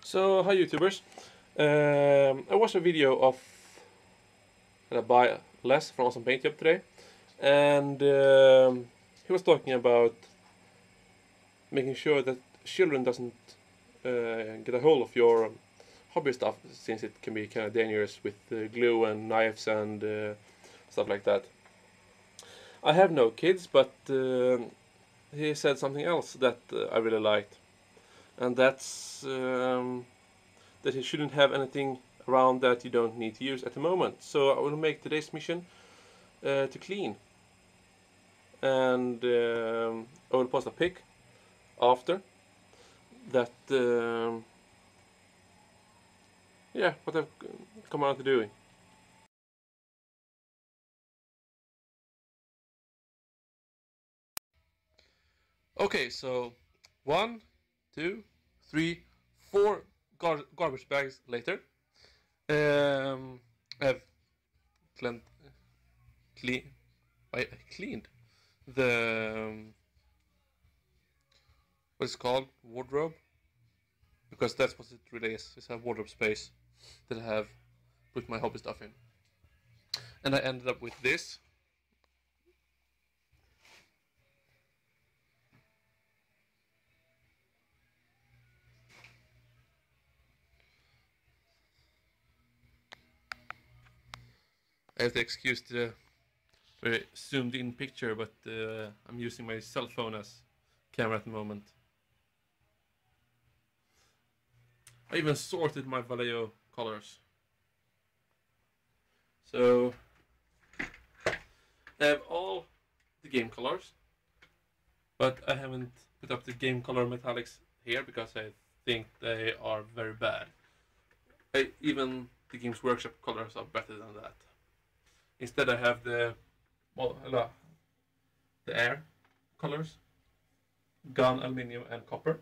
So, hi YouTubers. I watched a video of by Les from Awesome Paint Job today, and he was talking about making sure that children doesn't get a hold of your hobby stuff, since it can be kind of dangerous with glue and knives and stuff like that. I have no kids, but he said something else that I really liked, and that's that you shouldn't have anything around that you don't need to use at the moment. So I will make today's mission to clean, and I will post a pic after that. Yeah, what I've come around to doing. Okay, so 1, 2, 3, 4 garbage bags later. I've cleaned, clean, I cleaned the what's it called, wardrobe, because that's what it really is. It's a wardrobe space that I have put my hobby stuff in, and I ended up with this. I have to excuse the very zoomed in picture, but I'm using my cell phone as camera at the moment. I even sorted my Vallejo colors. So I have all the game colors, but I haven't put up the game color metallics here because I think they are very bad. Even the Games Workshop colors are better than that. Instead, I have the air colors, gun, aluminium, and copper.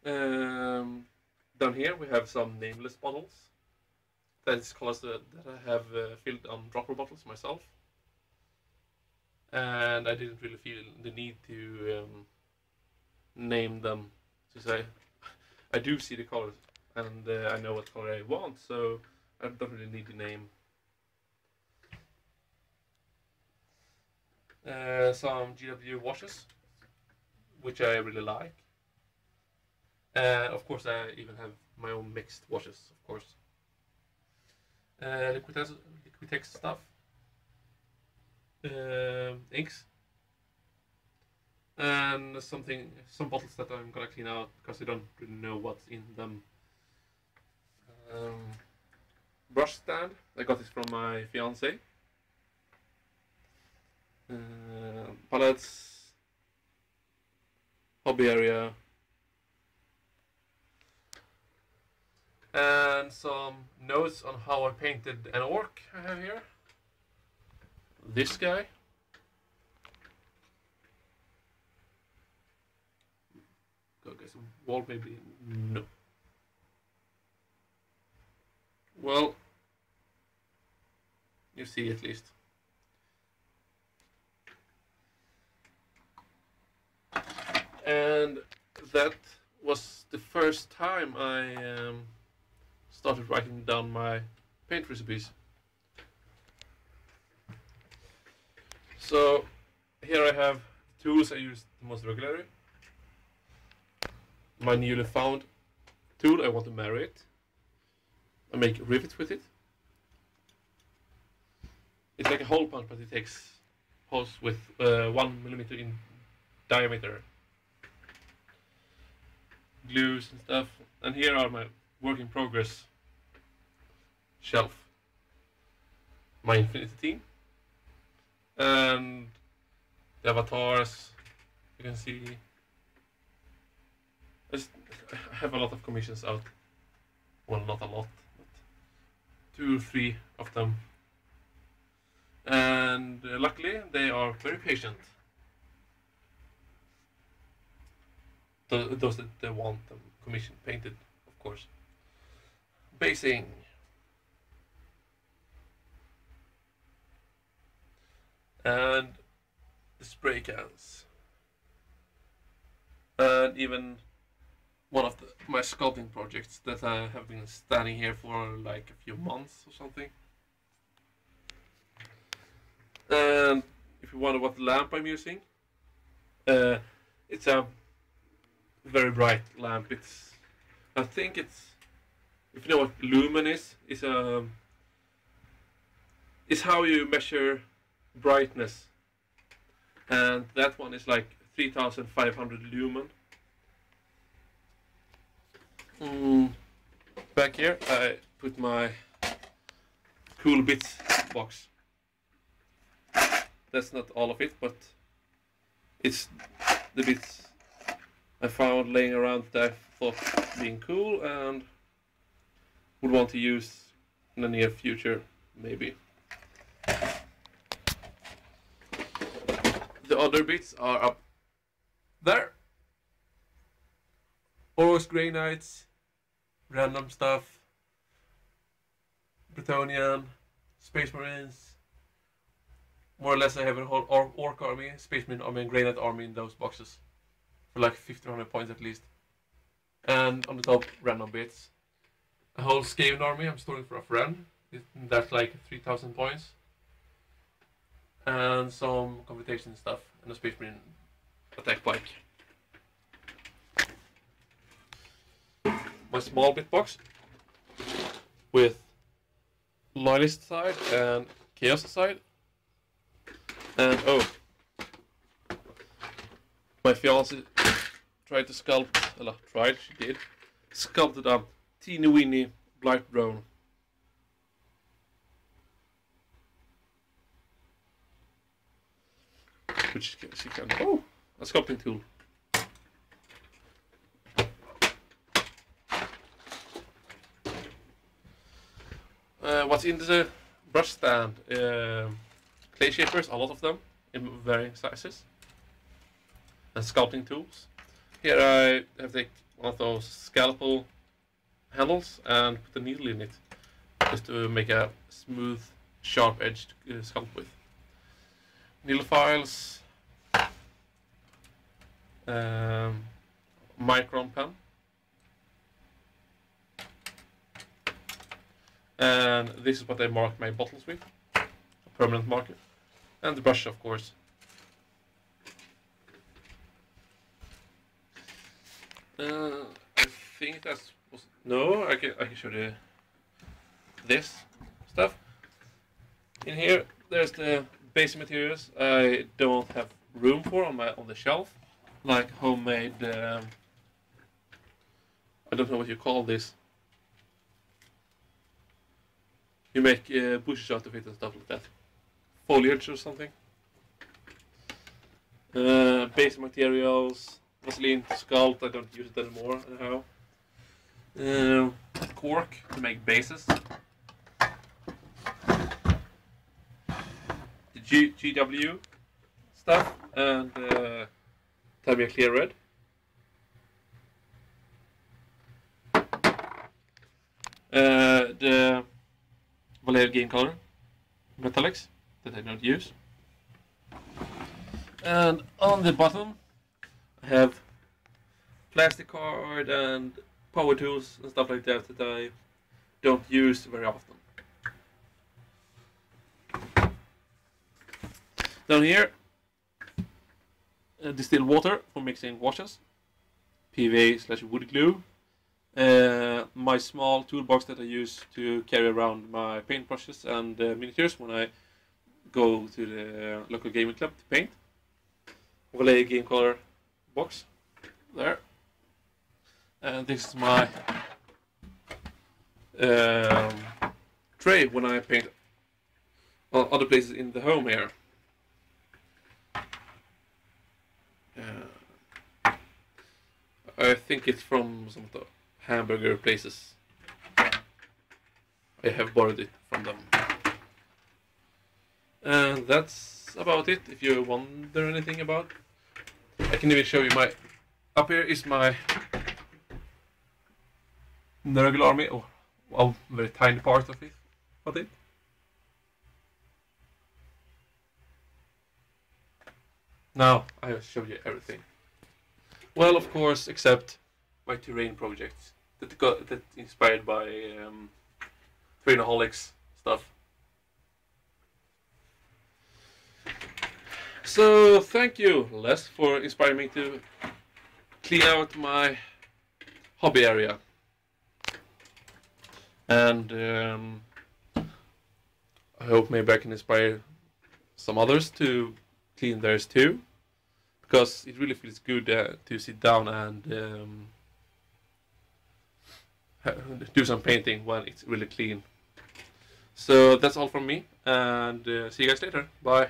Down here we have some nameless bottles. That is colors that I have filled on dropper bottles myself, and I didn't really feel the need to name them, since I do see the colors and I know what color I want, so I don't really need to name. Some GW washes, which I really like. Of course, I even have my own mixed washes, of course. Liquitex stuff, inks, and some bottles that I'm gonna clean out because I don't really know what's in them. Brush stand. I got this from my fiance. Palettes, hobby area, and some notes on how I painted an orc I have here. This guy. Go get some wall, maybe. No. Well, you see at least. And that was the first time I started writing down my paint recipes. So here I have tools I use the most regularly. My newly found tool, I want to marry it. I make rivets with it. It's like a hole punch, but it takes holes with 1 mm in diameter. Glues and stuff. And here are my work in progress shelf. My Infinity team. And the avatars, you can see. I have a lot of commissions out. Well, not a lot, but 2 or 3 of them. And luckily, they are very patient. Those that want them commission painted, of course. Basing. And the spray cans. And even one of my sculpting projects that I have been standing here for like a few months or something. And if you wonder what lamp I'm using, it's a very bright lamp. I think it's, if you know what lumen is how you measure brightness, and that one is like 3,500 lumen. Back here I put my Cool Bits box. That's not all of it, but it's the bits I found laying around that I thought being cool and would want to use in the near future, maybe. The other bits are up there. Oros granites, random stuff, Bretonnian, Space Marines. More or less I have a whole Orc army, Space Marine army and Granite army in those boxes. For like 1500 points at least. And on the top, random bits. A whole Skaven army I'm storing for a friend. That's like 3000 points. And some computation stuff. And a Space Marine attack bike. My small bit box. With Loyalist side and Chaos side. And oh, my fiance tried to sculpt, she did, sculpted a teeny weeny Blight drone. Which she can, oh, a sculpting tool. What's in the brush stand? Clay shapers, a lot of them, in varying sizes. And sculpting tools. Here I have taken one of those scalpel handles and put a needle in it. Just to make a smooth, sharp edge to sculpt with. Needle files. Micron pen. And this is what I mark my bottles with. A permanent marker. And the brush, of course. I think that's... No, I can show you this stuff. In here, there's the basic materials I don't have room for on the shelf. Like homemade... I don't know what you call this. You make bushes out of it and stuff like that. Foliage or something. Basic materials, Vaseline sculpt, I don't use it anymore anyhow. Cork to make bases. The GW stuff and Tamiya Clear Red. The Vallejo Game Color Metallics that I don't use. And on the bottom I have plastic card and power tools and stuff like that that I don't use very often. Down here, distilled water for mixing washes, PVA/wood glue, my small toolbox that I use to carry around my paintbrushes and miniatures when I go to the local gaming club to paint. Vallejo Game Color box there, and this is my tray when I paint on other places in the home here. I think it's from some of the hamburger places. I have borrowed it from them. And that's about it, if you wonder anything about. I can even show you my... Up here is my Nurgle army, or a very tiny part of it. Now I will show you everything. Well, of course, except my terrain projects that inspired by Trainaholics stuff. So thank you, Les, for inspiring me to clean out my hobby area. And I hope maybe I can inspire some others to clean theirs too, because it really feels good to sit down and do some painting when it's really clean. So that's all from me, and see you guys later. Bye.